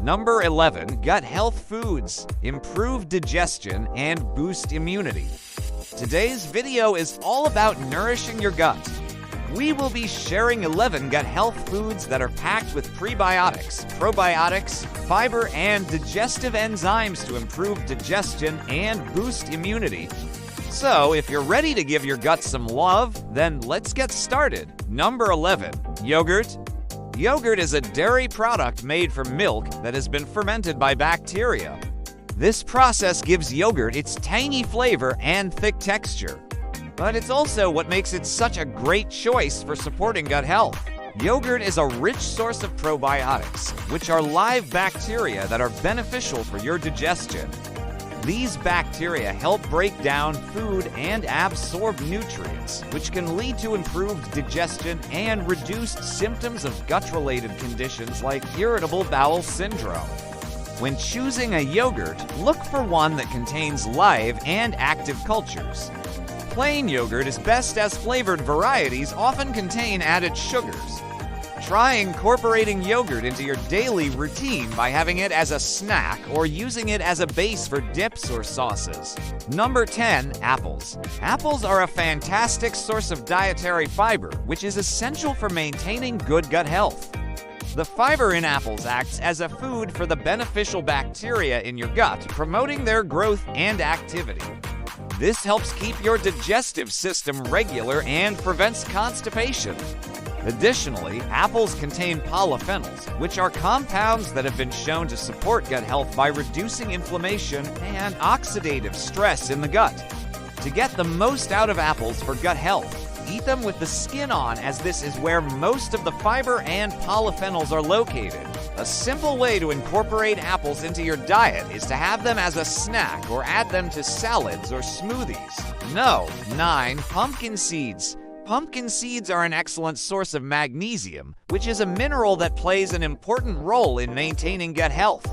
Number 11, gut health foods. Improve digestion and boost immunity. Today's video is all about nourishing your gut. We will be sharing 11 gut health foods that are packed with prebiotics, probiotics, fiber, and digestive enzymes to improve digestion and boost immunity. So, if you're ready to give your gut some love, then let's get started. Number 11, yogurt. Yogurt is a dairy product made from milk that has been fermented by bacteria. This process gives yogurt its tangy flavor and thick texture. But it's also what makes it such a great choice for supporting gut health. Yogurt is a rich source of probiotics, which are live bacteria that are beneficial for your digestion. These bacteria help break down food and absorb nutrients, which can lead to improved digestion and reduced symptoms of gut-related conditions like irritable bowel syndrome. When choosing a yogurt, look for one that contains live and active cultures. Plain yogurt is best as flavored varieties often contain added sugars. Try incorporating yogurt into your daily routine by having it as a snack or using it as a base for dips or sauces. Number 10, apples. Apples are a fantastic source of dietary fiber, which is essential for maintaining good gut health. The fiber in apples acts as a food for the beneficial bacteria in your gut, promoting their growth and activity. This helps keep your digestive system regular and prevents constipation. Additionally, apples contain polyphenols, which are compounds that have been shown to support gut health by reducing inflammation and oxidative stress in the gut. To get the most out of apples for gut health, eat them with the skin on, as this is where most of the fiber and polyphenols are located. A simple way to incorporate apples into your diet is to have them as a snack or add them to salads or smoothies. 9. Pumpkin seeds. Pumpkin seeds are an excellent source of magnesium, which is a mineral that plays an important role in maintaining gut health.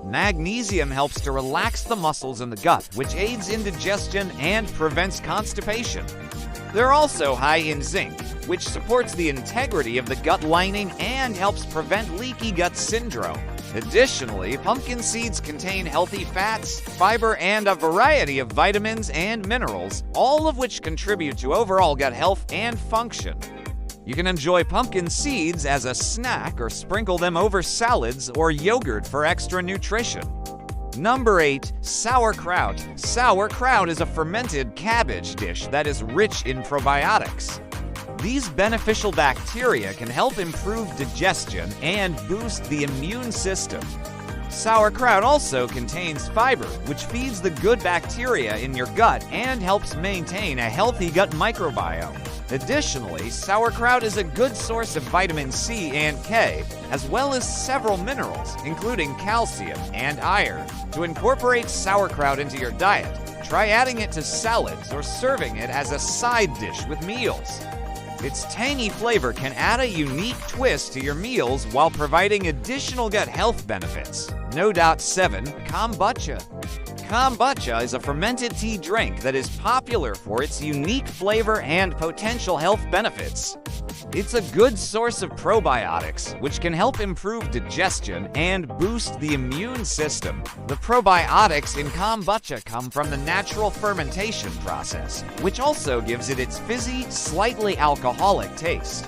Magnesium helps to relax the muscles in the gut, which aids in digestion and prevents constipation. They're also high in zinc, which supports the integrity of the gut lining and helps prevent leaky gut syndrome. Additionally, pumpkin seeds contain healthy fats, fiber, and a variety of vitamins and minerals, all of which contribute to overall gut health and function. You can enjoy pumpkin seeds as a snack or sprinkle them over salads or yogurt for extra nutrition. Number 8, sauerkraut. Sauerkraut is a fermented cabbage dish that is rich in probiotics. These beneficial bacteria can help improve digestion and boost the immune system. Sauerkraut also contains fiber, which feeds the good bacteria in your gut and helps maintain a healthy gut microbiome. Additionally, sauerkraut is a good source of vitamin C and K, as well as several minerals, including calcium and iron. To incorporate sauerkraut into your diet, try adding it to salads or serving it as a side dish with meals. Its tangy flavor can add a unique twist to your meals while providing additional gut health benefits. 7, kombucha. Kombucha is a fermented tea drink that is popular for its unique flavor and potential health benefits. It's a good source of probiotics, which can help improve digestion and boost the immune system. The probiotics in kombucha come from the natural fermentation process, which also gives it its fizzy, slightly alcoholic taste.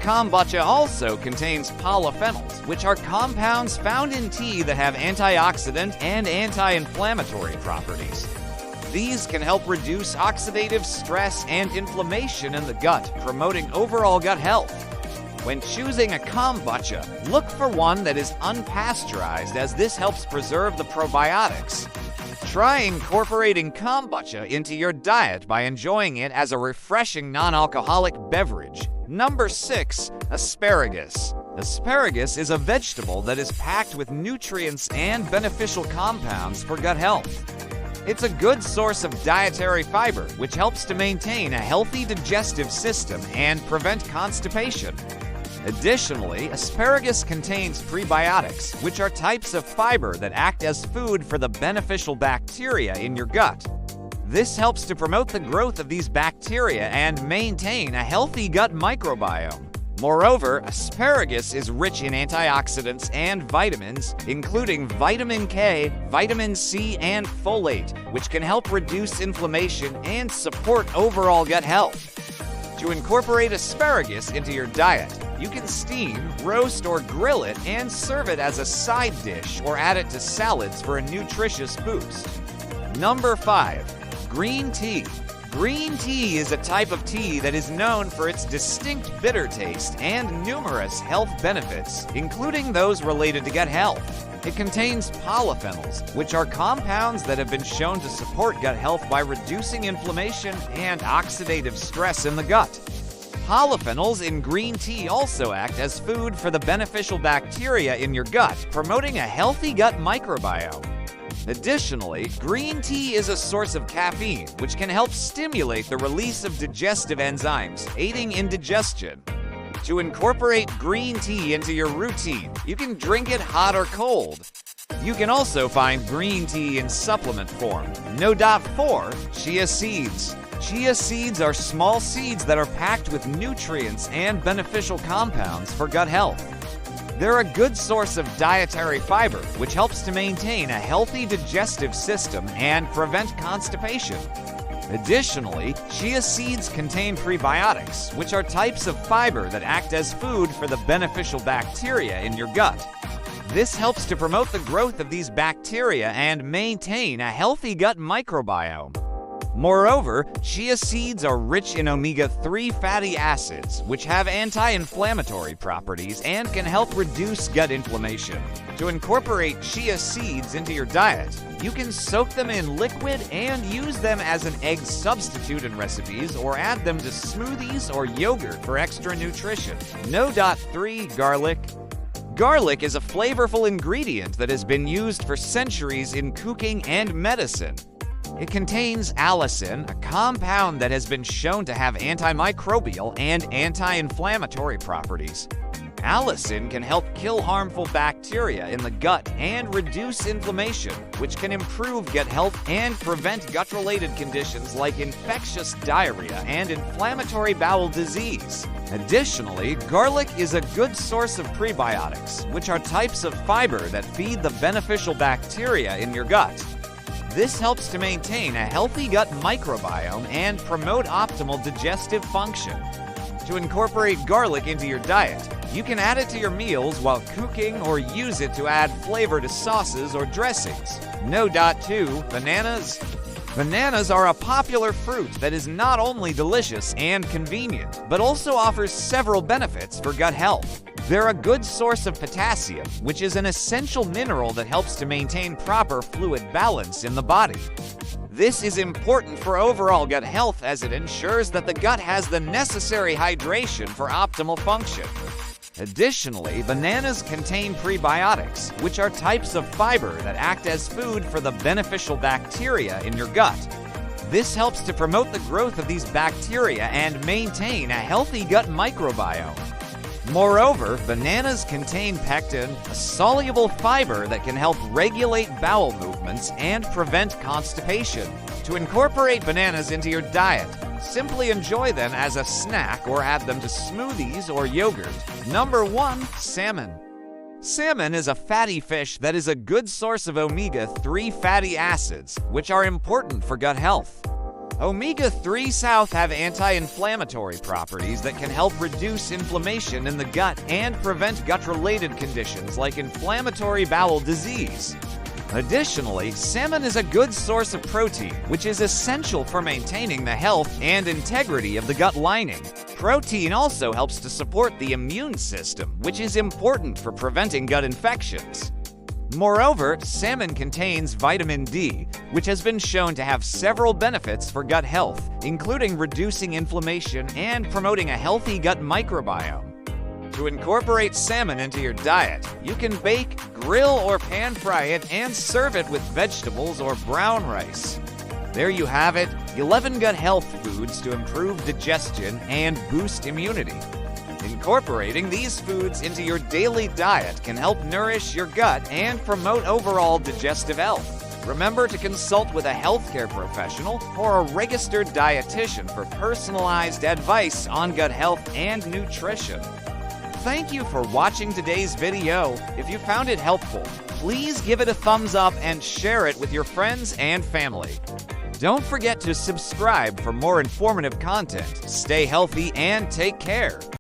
Kombucha also contains polyphenols, which are compounds found in tea that have antioxidant and anti-inflammatory properties. These can help reduce oxidative stress and inflammation in the gut, promoting overall gut health. When choosing a kombucha, look for one that is unpasteurized, as this helps preserve the probiotics. Try incorporating kombucha into your diet by enjoying it as a refreshing non-alcoholic beverage. Number 6, asparagus. Asparagus is a vegetable that is packed with nutrients and beneficial compounds for gut health. It's a good source of dietary fiber, which helps to maintain a healthy digestive system and prevent constipation. Additionally, asparagus contains prebiotics, which are types of fiber that act as food for the beneficial bacteria in your gut. This helps to promote the growth of these bacteria and maintain a healthy gut microbiome. Moreover, asparagus is rich in antioxidants and vitamins, including vitamin K, vitamin C, and folate, which can help reduce inflammation and support overall gut health. To incorporate asparagus into your diet, you can steam, roast, or grill it and serve it as a side dish or add it to salads for a nutritious boost. Number 5. Green tea. Green tea is a type of tea that is known for its distinct bitter taste and numerous health benefits, including those related to gut health. It contains polyphenols, which are compounds that have been shown to support gut health by reducing inflammation and oxidative stress in the gut. Polyphenols in green tea also act as food for the beneficial bacteria in your gut, promoting a healthy gut microbiome. Additionally, green tea is a source of caffeine, which can help stimulate the release of digestive enzymes, aiding in digestion. To incorporate green tea into your routine, you can drink it hot or cold. You can also find green tea in supplement form. 4. Chia seeds. Chia seeds are small seeds that are packed with nutrients and beneficial compounds for gut health. They're a good source of dietary fiber, which helps to maintain a healthy digestive system and prevent constipation. Additionally, chia seeds contain prebiotics, which are types of fiber that act as food for the beneficial bacteria in your gut. This helps to promote the growth of these bacteria and maintain a healthy gut microbiome. Moreover, chia seeds are rich in omega-3 fatty acids, which have anti-inflammatory properties and can help reduce gut inflammation. To incorporate chia seeds into your diet, you can soak them in liquid and use them as an egg substitute in recipes or add them to smoothies or yogurt for extra nutrition. 3. Garlic. Garlic is a flavorful ingredient that has been used for centuries in cooking and medicine. It contains allicin, a compound that has been shown to have antimicrobial and anti-inflammatory properties. Allicin can help kill harmful bacteria in the gut and reduce inflammation, which can improve gut health and prevent gut-related conditions like infectious diarrhea and inflammatory bowel disease. Additionally, garlic is a good source of prebiotics, which are types of fiber that feed the beneficial bacteria in your gut. This helps to maintain a healthy gut microbiome and promote optimal digestive function. To incorporate garlic into your diet, you can add it to your meals while cooking or use it to add flavor to sauces or dressings. 2. Bananas. Bananas are a popular fruit that is not only delicious and convenient, but also offers several benefits for gut health. They're a good source of potassium, which is an essential mineral that helps to maintain proper fluid balance in the body. This is important for overall gut health as it ensures that the gut has the necessary hydration for optimal function. Additionally, bananas contain prebiotics, which are types of fiber that act as food for the beneficial bacteria in your gut. This helps to promote the growth of these bacteria and maintain a healthy gut microbiome. Moreover, bananas contain pectin, a soluble fiber that can help regulate bowel movements and prevent constipation. To incorporate bananas into your diet, simply enjoy them as a snack or add them to smoothies or yogurt. 1. Salmon. Salmon is a fatty fish that is a good source of omega-3 fatty acids, which are important for gut health. Omega-3s have anti-inflammatory properties that can help reduce inflammation in the gut and prevent gut-related conditions like inflammatory bowel disease. Additionally, salmon is a good source of protein, which is essential for maintaining the health and integrity of the gut lining. Protein also helps to support the immune system, which is important for preventing gut infections. Moreover, salmon contains vitamin D, which has been shown to have several benefits for gut health, including reducing inflammation and promoting a healthy gut microbiome. To incorporate salmon into your diet, you can bake, grill, or pan fry it and serve it with vegetables or brown rice. There you have it, 11 gut health foods to improve digestion and boost immunity. Incorporating these foods into your daily diet can help nourish your gut and promote overall digestive health. Remember to consult with a healthcare professional or a registered dietitian for personalized advice on gut health and nutrition. Thank you for watching today's video. If you found it helpful, please give it a thumbs up and share it with your friends and family. Don't forget to subscribe for more informative content. Stay healthy and take care.